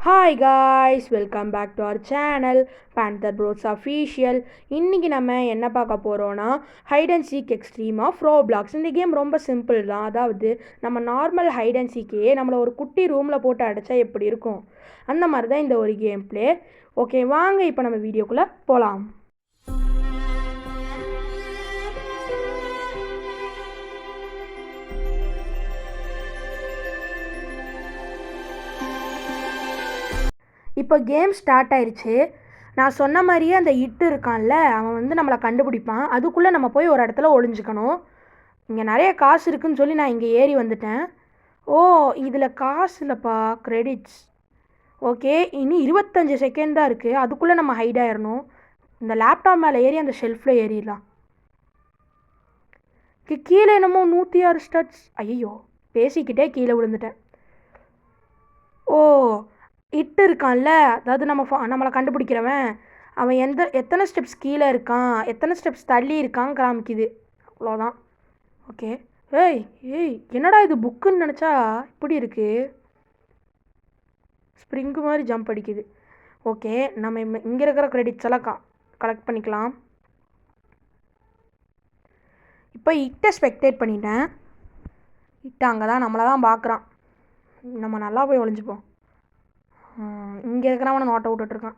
Hi guys, welcome back to our channel Panther Bros official. இன்றைக்கி நம்ம என்ன பார்க்க போகிறோன்னா hide and seek extreme of Roblox. இந்த கேம் ரொம்ப சிம்பிள் தான். அதாவது நம்ம நார்மல் ஹைட் அண்ட் சீக்கே நம்மளை ஒரு குட்டி ரூமில் போட்டு அடைச்சா எப்படி இருக்கும், அந்த மாதிரி தான் இந்த ஒரு கேம் பிளே. ஓகே, வாங்க இப்போ நம்ம வீடியோக்குள்ளே போகலாம். இப்போ கேம் ஸ்டார்ட் ஆயிடுச்சு. நான் சொன்ன மாதிரியே அந்த இட்டு இருக்கான்ல, அவன் வந்து நம்மளை கண்டுபிடிப்பான். அதுக்குள்ளே நம்ம போய் ஒரு இடத்துல ஒளிஞ்சுக்கணும். இங்கே நிறைய காசு இருக்குதுன்னு சொல்லி நான் இங்கே ஏறி வந்துட்டேன். ஓ, இதில் காசு இல்லைப்பா, கிரெடிட்ஸ். ஓகே, இனி 25 செகண்ட் தான் இருக்குது. அதுக்குள்ளே நம்ம ஹைட் ஆயிடணும். இந்த லேப்டாப் மேலே ஏறி அந்த ஷெல்ஃபில் ஏறிடலாம். கீழே என்னமோ 106 ஸ்டட்ஸ். ஐயோ, பேசிக்கிட்டே கீழே விழுந்துட்டேன். ஓ, இட்டு இருக்கான்ல, அதாவது நம்மளை கண்டுபிடிக்கிறவன், அவன் எத்தனை ஸ்டெப்ஸ் கீழே இருக்கான், எத்தனை ஸ்டெப்ஸ் தள்ளி இருக்கான்னு காமிக்குது. அவ்வளோதான். ஓகே. ஏய் ஏய், என்னடா இது புக்குன்னு நினச்சா இப்படி இருக்குது, ஸ்ப்ரிங்கு மாதிரி ஜம்ப் அடிக்குது. ஓகே, நம்ம இங்கே இருக்கிற கிரெடிட்ஸ் எல்லாம் கலெக்ட் பண்ணிக்கலாம். இப்போ இட்டை ஸ்பெக்டேட் பண்ணிட்டேன். இட்டை அங்கே தான் நம்மளை தான் பார்க்குறான். நம்ம நல்லா போய் ஒளிஞ்சுப்போம். இங்கே இருக்கிறவனை நோட்டை விட்டுட்ருக்கான்.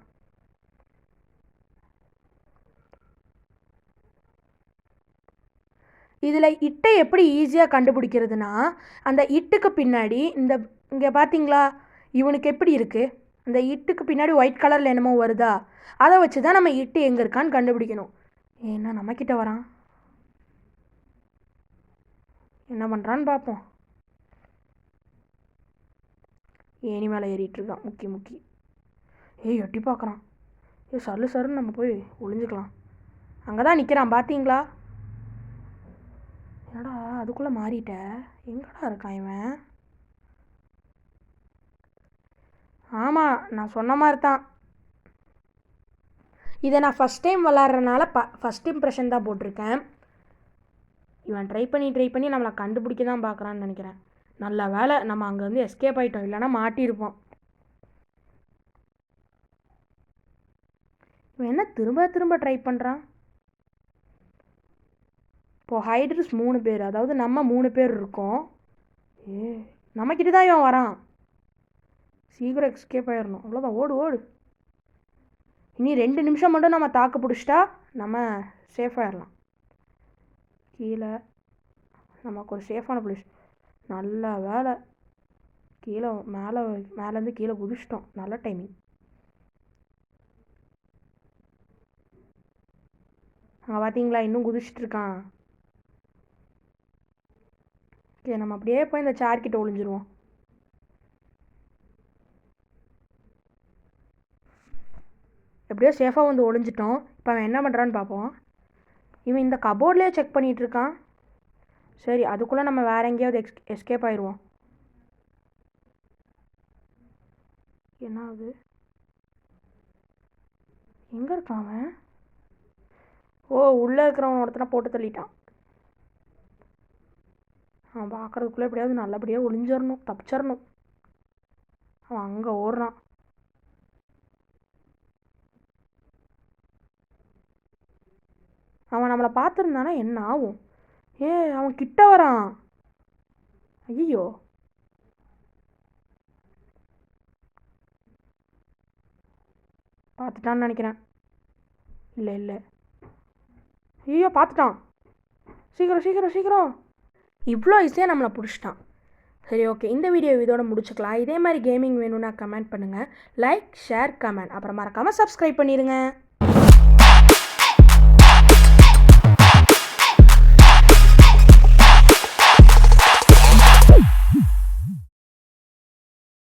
இதில் இட்டை எப்படி ஈஸியாக கண்டுபிடிக்கிறதுனா, அந்த இட்டுக்கு பின்னாடி இங்கே பார்த்தீங்களா, இவனுக்கு எப்படி இருக்குது, அந்த இட்டுக்கு பின்னாடி ஒயிட் கலரில் என்னமோ வருதா, அதை வச்சு தான் நம்ம இட்டு எங்கே இருக்கான்னு கண்டுபிடிக்கணும். ஏன்னா நம்மக்கிட்ட வரான், என்ன பண்ணுறான்னு பார்ப்போம். ஏனி மேலே ஏறிட்டுருக்கான் முக்கி. ஏய், எட்டி பார்க்குறான். சருன்னு நம்ம போய் ஒளிஞ்சுக்கலாம். அங்கே தான் நிற்கிறான், பார்த்தீங்களா? என்னடா அதுக்குள்ளே மாறிட்ட, எங்கடா இருக்கான் இவன்? ஆமாம், நான் சொன்ன மாதிரி தான். இதை நான் ஃபஸ்ட் டைம் விளாட்றதுனால ஃபஸ்ட் இம்ப்ரெஷன் தான் போட்டிருக்கேன். இவன் ட்ரை பண்ணி நம்மளை கண்டுபிடிக்க தான் பார்க்குறான்னு நினைக்கிறேன். நல்ல வேலை நம்ம அங்கே வந்து எஸ்கேப் ஆகிட்டோம், இல்லைன்னா மாட்டியிருப்போம். இவன் என்ன திரும்ப ட்ரை பண்ணுறான்? இப்போது ஹைடர்ஸ் 3 பேர், அதாவது நம்ம 3 பேர் இருக்கோம். நம்மக்கிட்ட தான் இவன் வரான். சீக்கிரம் எஸ்கேப் ஆயிடணும். அவ்வளோதான், ஓடு. இனி 2 நிமிஷம் மட்டும் நம்ம தாக்கு பிடிச்சிட்டா நம்ம சேஃப் ஆயிடலாம். கீழே நமக்கு ஒரு சேஃபான பிளேஸ். நல்ல வேலை, கீழே மேலேருந்து கீழே குதிச்சிட்டோம். நல்ல டைமிங். அங்கே பார்த்தீங்களா, இன்னும் குதிச்சிட்ருக்கான். ஓகே, நம்ம அப்படியே போய் இந்த சேர்க்கிட்ட ஒளிஞ்சிருவோம். எப்படியோ சேஃபாக வந்து ஒளிஞ்சிட்டோம். இப்போ அவன் என்ன பண்ணுறான்னு பார்ப்போம். இவன் இந்த கபோர்ட்லேயே செக் பண்ணிகிட்ருக்கான். சரி, அதுக்குள்ளே நம்ம வேறு எங்கேயாவது எஸ்கேப் ஆயிடுவோம். என்ன ஆகுது, எங்கே இருக்கான் அவன்? ஓ, உள்ளே இருக்கிறவன் ஒருத்தனை போட்டு தள்ளிட்டான். அவன் பார்க்குறதுக்குள்ளே எப்படியாவது நல்லபடியாக ஒளிஞ்சிடணும், தப்பிச்சிடணும். அவன் அங்கே ஓடுறான். அவன் நம்மளை பார்த்துருந்தானா என்ன ஆகும்? அவன் கிட்ட வரான். ஐயோ, பார்த்துட்டான்னு நினைக்கிறேன். இல்லை, ஐயோ பார்த்துட்டான். சீக்கிரம். இவ்வளோ ஈஸியாக நம்மளை பிடிச்சிட்டான். சரி, ஓகே, இந்த வீடியோ இதோட முடிச்சுக்கலாம். இதே மாதிரி கேமிங் வேணும்னா கமெண்ட் பண்ணுங்கள். லைக், ஷேர், கமெண்ட், அப்புறம் மறக்காமல் சப்ஸ்கிரைப் பண்ணிடுங்க.